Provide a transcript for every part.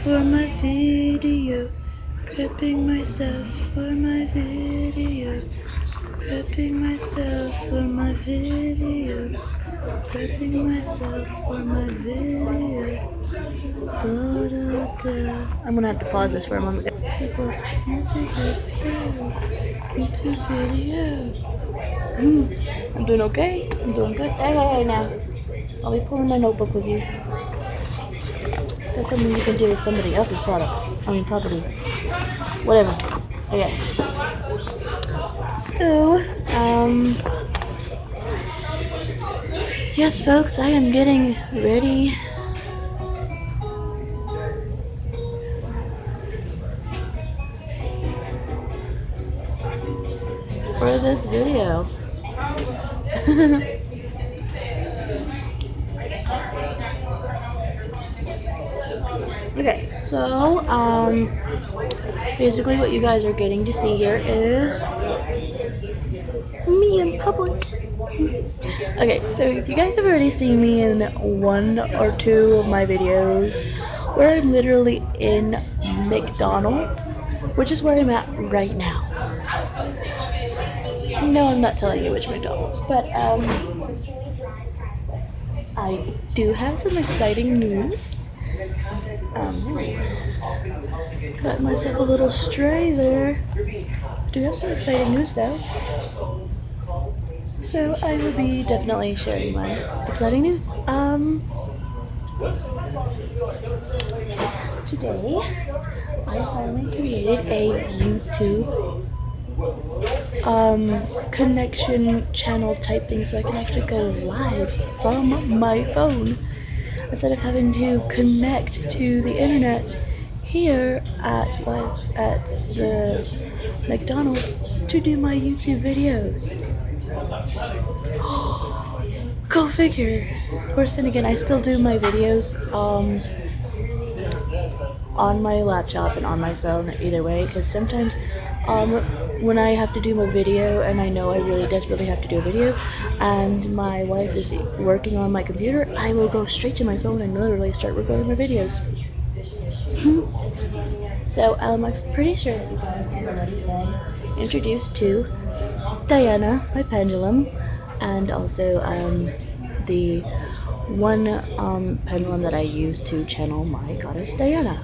for my video. Prepping myself for my video. Prepping myself for my video. Prepping myself for my video. Da, da, da. I'm gonna have to pause this for a moment. YouTube video. I'm doing okay. I'm doing good. Hey, now. I'll be pulling my notebook with you. That's something you can do with somebody else's products. I mean, property. Whatever. Okay. So, yes, folks, I am getting ready for this video. Okay, so, basically what you guys are getting to see here is me in public. Okay, so if you guys have already seen me in one or two of my videos where I'm literally in McDonald's, which is where I'm at right now. No, I'm not telling you which McDonald's, but I do have some exciting news. Got myself a little stray there. Do have some exciting news though. So I will be definitely sharing my exciting news. Today I finally created a YouTube connection channel type thing so I can actually go live from my phone instead of having to connect to the internet here at the McDonald's to do my YouTube videos. Go figure. Of course, then again, I still do my videos on my laptop and on my phone either way, because sometimes when I have to do my video and I know I really desperately have to do a video and my wife is working on my computer, I will go straight to my phone and literally start recording my videos. So I'm pretty sure that you guys have already been introduced to Diana, my pendulum, and also the one pendulum that I use to channel my goddess Diana.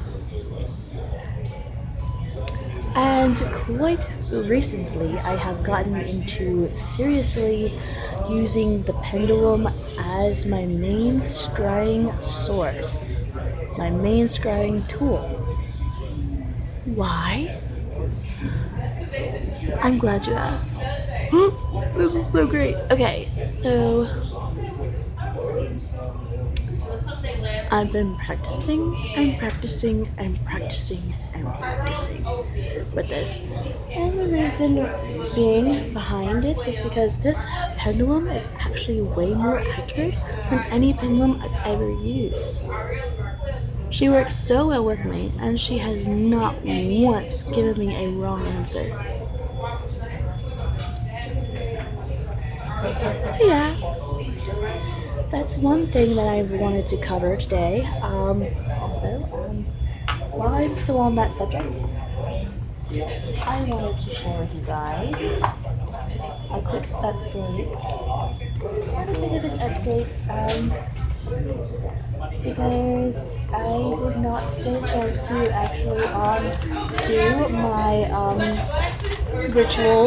And quite recently, I have gotten into seriously using the pendulum as my main scrying source, my main scrying tool. Why? I'm glad you asked. This is so great. Okay, so I've been practicing and practicing and practicing and practicing with this. And the reason being behind it is because this pendulum is actually way more accurate than any pendulum I've ever used. She works so well with me, and she has not once given me a wrong answer. So yeah, that's one thing that I wanted to cover today. Also, while I'm still on that subject, I wanted to share with you guys a quick update. Not a bit of an update, because I did not get a chance to actually do my ritual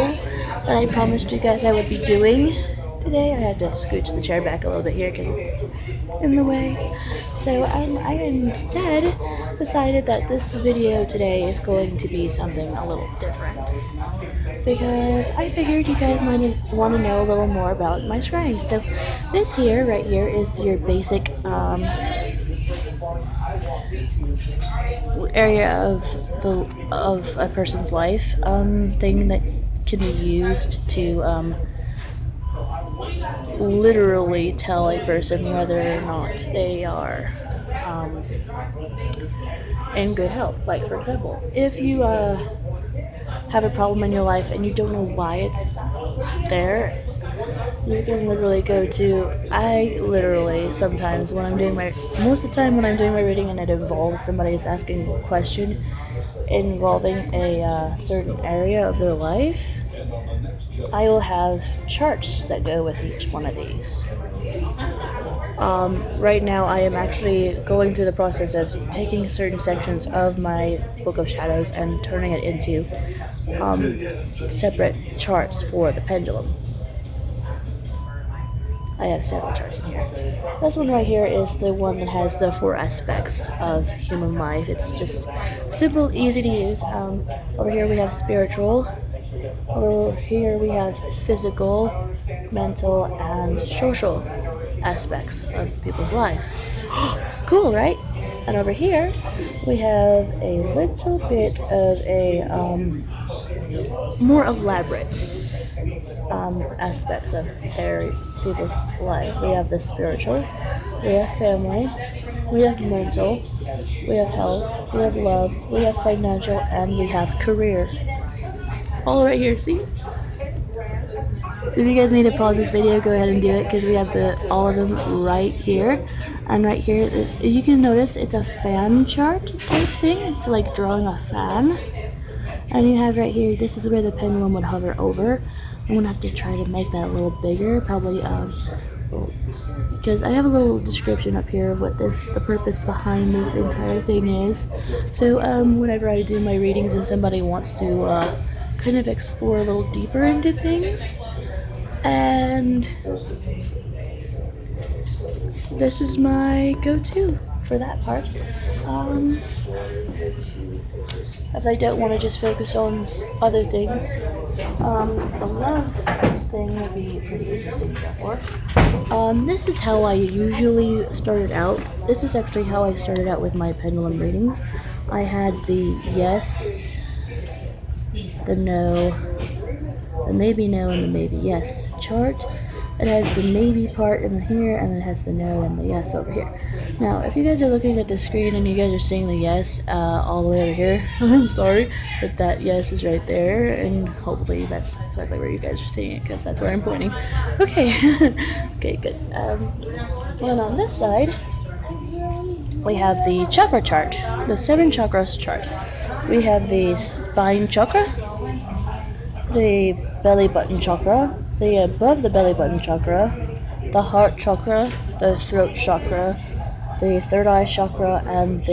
that I promised you guys I would be doing today. I had to scooch the chair back a little bit here because it's in the way. So I instead decided that this video today is going to be something a little different, because I figured you guys might want to know a little more about my scrying. So this here, right here, is your basic area of a person's life, thing that can be used to literally tell a person whether or not they are in good health. Like, for example, if you have a problem in your life and you don't know why it's there, You can literally go to, I literally sometimes when I'm doing my, most of the time when I'm doing my reading and it involves somebody is asking a question involving a certain area of their life, I will have charts that go with each one of these. Right now, I am actually going through the process of taking certain sections of my Book of Shadows and turning it into separate charts for the pendulum. I have several charts in here. This one right here is the one that has the 4 aspects of human life. It's just simple, easy to use. Over here we have spiritual. Over here we have physical, mental, and social aspects of people's lives. Cool, right? And over here we have a little bit of a more elaborate aspects of their people's lives. We have the spiritual, we have family, we have mental, we have health, we have love, we have financial, and we have career. All right here, see? If you guys need to pause this video, go ahead and do it because we have all of them right here. And right here, you can notice it's a fan chart type thing. It's like drawing a fan. And you have right here, this is where the pendulum would hover over. I'm gonna have to try to make that a little bigger, probably because I have a little description up here of what the purpose behind this entire thing is. So whenever I do my readings and somebody wants to kind of explore a little deeper into things, and this is my go-to for that part. If I don't want to just focus on other things, the love thing would be pretty interesting to go for. This is how I usually started out. This is actually how I started out with my pendulum readings. I had the yes, the no, the maybe no, and the maybe yes chart. It has the maybe part in here, and it has the no and the yes over here. Now, if you guys are looking at the screen and you guys are seeing the yes all the way over here, I'm sorry, but that yes is right there, and hopefully that's exactly where you guys are seeing it, because that's where I'm pointing. Okay, okay, good. And on this side, we have the chakra chart, the 7 chakras chart. We have the spine chakra, the belly button chakra, the above the belly button chakra, the heart chakra, the throat chakra, the third eye chakra, and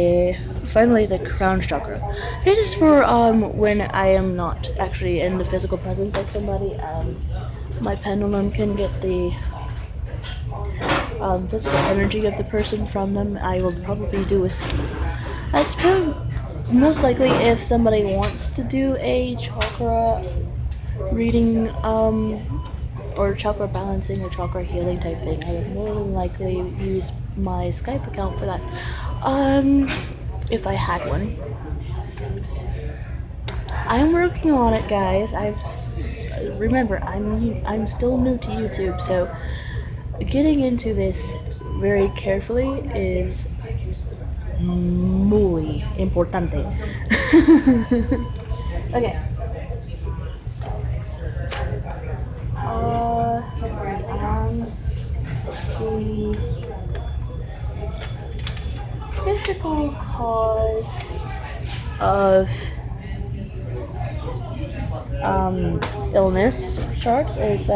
finally the crown chakra. This is for when I am not actually in the physical presence of somebody, and my pendulum can get the physical energy of the person from them. I will probably do a scheme. That's probably most likely if somebody wants to do a chakra reading or chakra balancing or chakra healing type thing. I would more than likely use my Skype account for that, if I had one. I'm working on it, guys. Remember, I'm still new to YouTube, so getting into this very carefully is muy importante. Okay. The physical cause of illness charts is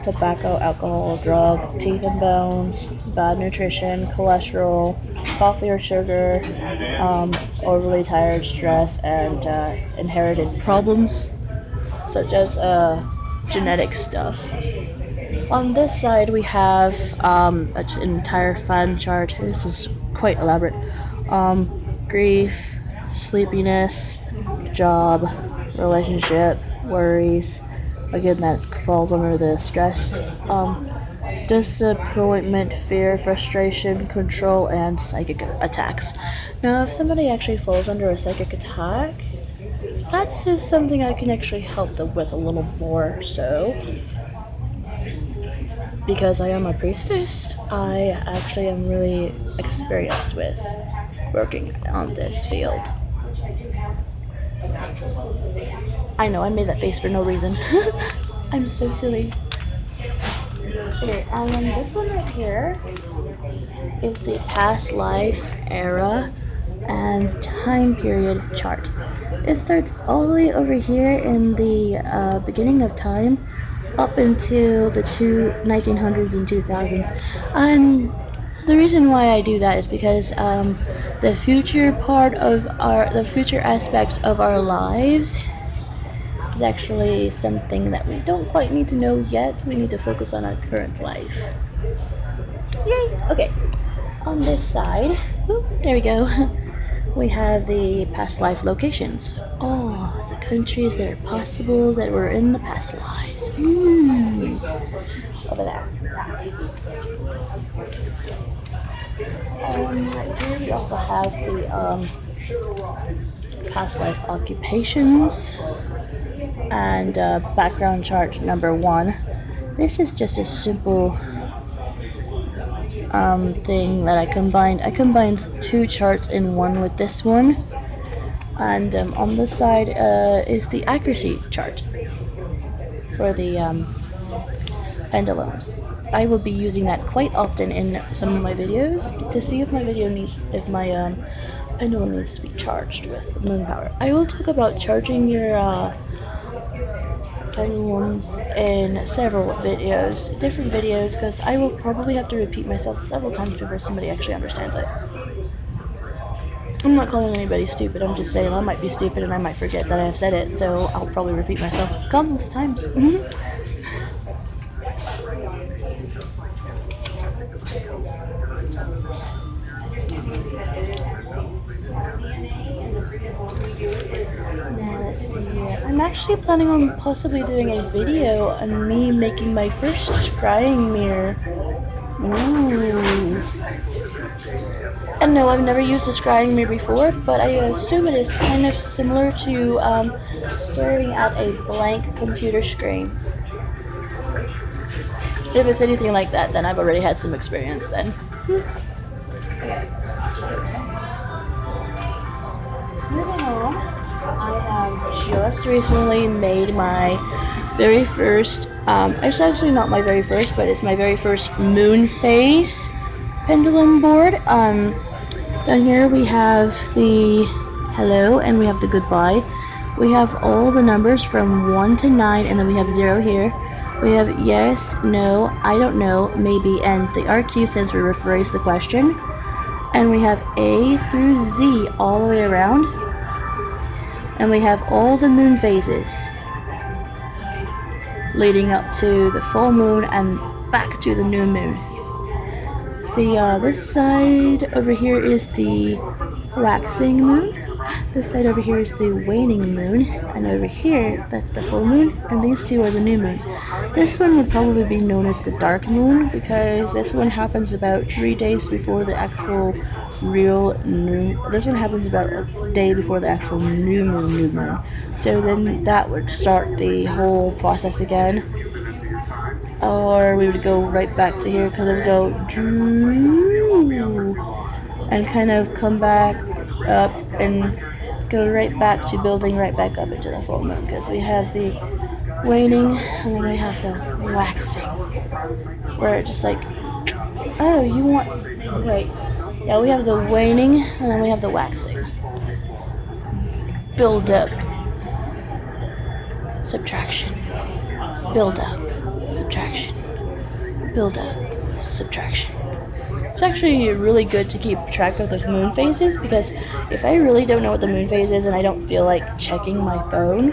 tobacco, alcohol, drug, teeth and bones, bad nutrition, cholesterol, coffee or sugar, overly tired, stress, and inherited problems such as genetic stuff. On this side we have an entire fan chart. This is quite elaborate. Grief, sleepiness, job, relationship, worries. Again, that falls under the stress. Disappointment, fear, frustration, control, and psychic attacks. Now, if somebody actually falls under a psychic attack, that's just something I can actually help them with a little more so. Because I am a priestess, I actually am really experienced with working on this field. I know, I made that face for no reason. I'm so silly. Okay, and then this one right here is the past life era and time period chart. It starts all the way over here in the beginning of time up until the 1900s and 2000s. And the reason why I do that is because the future part of the future aspects of our lives is actually something that we don't quite need to know yet. We need to focus on our current life. Yay! Okay, on this side, there we go. We have the past life locations. Oh, the countries that are possible that were in the past lives. Over there. Right here we also have the past life occupations and background chart number 1. This is just a simple thing that I combined. I combined 2 charts in one with this one, and on this side is the accuracy chart for the pendulums. I will be using that quite often in some of my videos to see if my pendulum needs to be charged with moon power. I will talk about charging your pendulums in several videos, different videos, because I will probably have to repeat myself several times before somebody actually understands it. I'm not calling anybody stupid, I'm just saying I might be stupid and I might forget that I have said it, so I'll probably repeat myself countless times. Now let's see here. I'm actually planning on possibly doing a video on me making my first scrying mirror. Ooh. And no, I've never used a scrying mirror before, but I assume it is kind of similar to staring at a blank computer screen. If it's anything like that, then I've already had some experience then. Moving on, I have just recently made my very first, it's actually not my very first, but it's my very first moon phase pendulum board. Down here we have the hello and we have the goodbye. We have all the numbers from 1 to 9, and then we have 0 here. We have yes, no, I don't know, maybe, and the RQ stands for rephrase the question. And we have A through Z all the way around. And we have all the moon phases leading up to the full moon and back to the new moon. See, this side over here is the waxing moon. This side over here is the waning moon, and over here, that's the full moon, and these two are the new moons. This one would probably be known as the dark moon, because this one happens about 3 days before the actual real new. This one happens about a day before the actual new moon. So then that would start the whole process again. Or we would go right back to here, because it would go and kind of come back up and go right back to building right back up into the full moon, because we have the waning and then we have the waxing, where it's just like, oh, you want, wait, yeah, we have the waning and then we have the waxing. Build up, subtraction, build up, subtraction, build up, subtraction. It's actually really good to keep track of the moon phases, because if I really don't know what the moon phase is and I don't feel like checking my phone,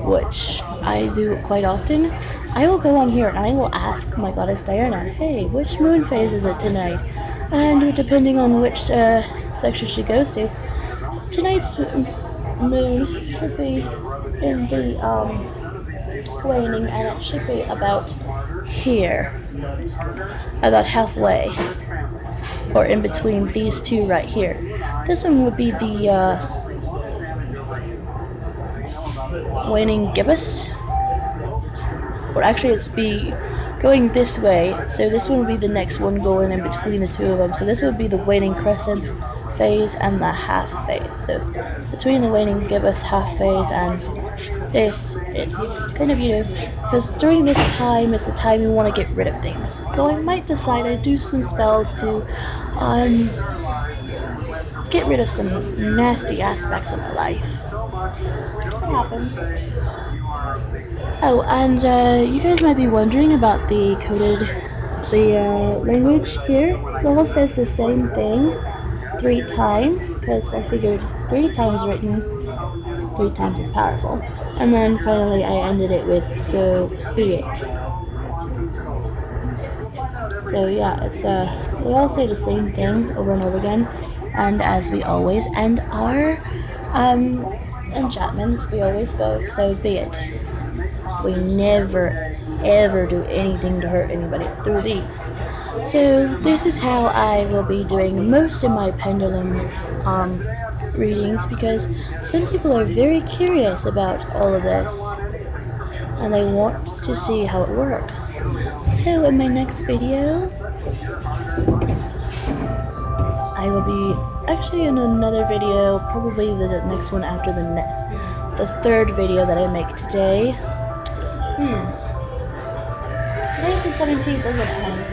which I do quite often, I will go on here and I will ask my goddess Diana, hey, which moon phase is it tonight? And depending on which section she goes to, tonight's moon should be in the waning, and it should be about here, about halfway, or in between these two right here. This one would be the waning gibbous, or actually it's be going this way, so this one would be the next one going in between the two of them. So this would be the waning crescent, phase and the half phase. So between the waning gibbous half phase and this, it's kind of, because during this time is the time you want to get rid of things. So I might decide I do some spells to get rid of some nasty aspects of my life. What happens? Oh, and you guys might be wondering about the language here. Solo says the same thing 3 times, because I figured 3 times written, 3 times is powerful. And then finally I ended it with so be it. So yeah, it's they all say the same thing over and over again. And as we always end our enchantments, we always go, so be it. We never ever do anything to hurt anybody through these. So this is how I will be doing most of my pendulum readings, because some people are very curious about all of this and they want to see how it works. So in my next video, I will be actually in another video, probably the next one after the third video that I make today. Today's the 17th, isn't it, honey?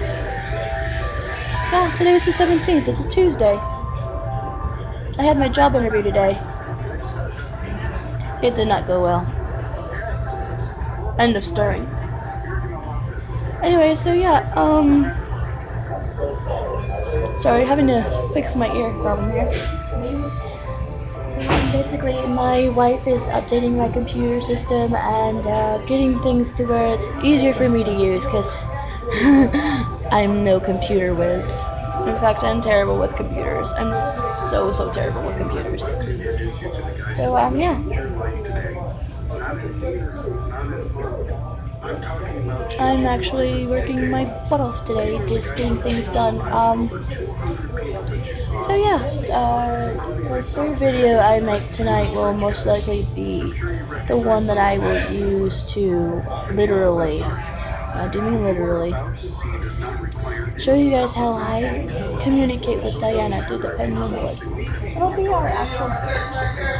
Yeah, today's the 17th. It's a Tuesday. I had my job interview today. It did not go well. End of story. Anyway, so yeah, sorry, having to fix my ear problem here. So basically, my wife is updating my computer system and getting things to where it's easier for me to use, because I'm no computer whiz. In fact, I'm terrible with computers. I'm so terrible with computers. So, yeah. I'm actually working my butt off today, just getting things done. So yeah, the third video I make tonight will most likely be the one that I will use to literally, show you guys how I communicate with Diana through the pendulum board. It'll be our actual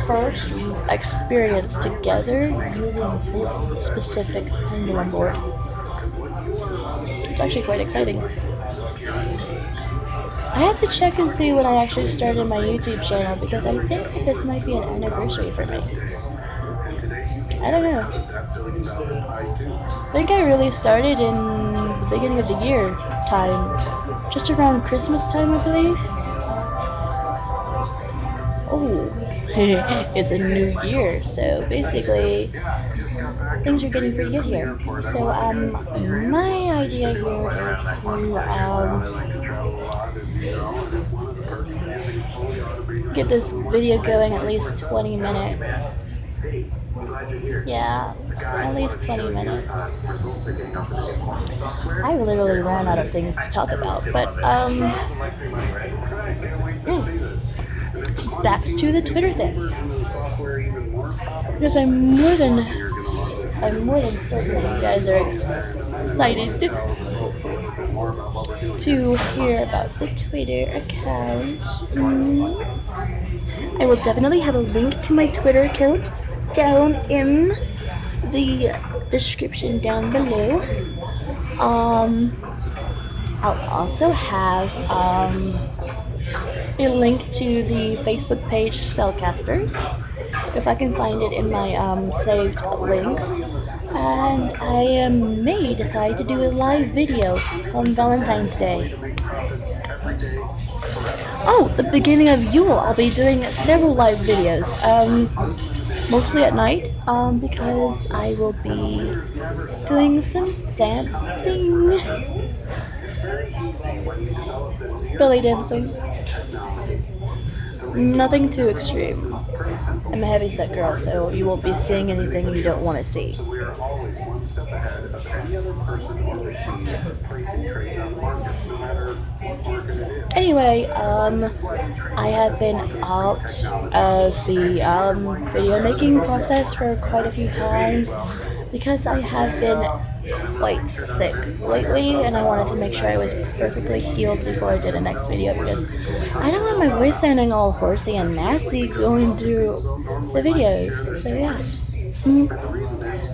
first experience together using this specific pendulum board. It's actually quite exciting. I have to check and see when I actually started my YouTube channel, because I think that this might be an anniversary for me. I don't know. I think I really started in the beginning of the year time, just around Christmas time, I believe. Oh, it's a new year, so basically things are getting pretty good here. So my idea here is to get this video going at least 20 minutes. Yeah, at least 20 minutes. I literally ran out of things to talk about, but back to the Twitter thing. Because I'm more than certain that you guys are excited to hear about the Twitter account. I will definitely have a link to my Twitter account down in the description down below. I'll also have a link to the Facebook page Spellcasters, if I can find it in my saved links. And I may decide to do a live video on Valentine's Day. Oh, the beginning of Yule, I'll be doing several live videos. Mostly at night, because I will be doing some dancing. Belly dancing. Nothing too extreme. I'm a heavyset girl, so you won't be seeing anything you don't want to see. Anyway, I have been out of the video making process for quite a few times. because I have been quite sick lately, and I wanted to make sure I was perfectly healed before I did the next video, because I don't want my voice sounding all horsey and nasty going through the videos. So yeah.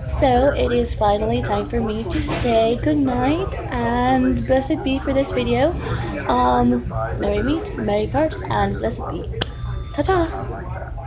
So it is finally time for me to say goodnight and blessed be for this video. Merry meet, merry part, and blessed be. Ta-ta!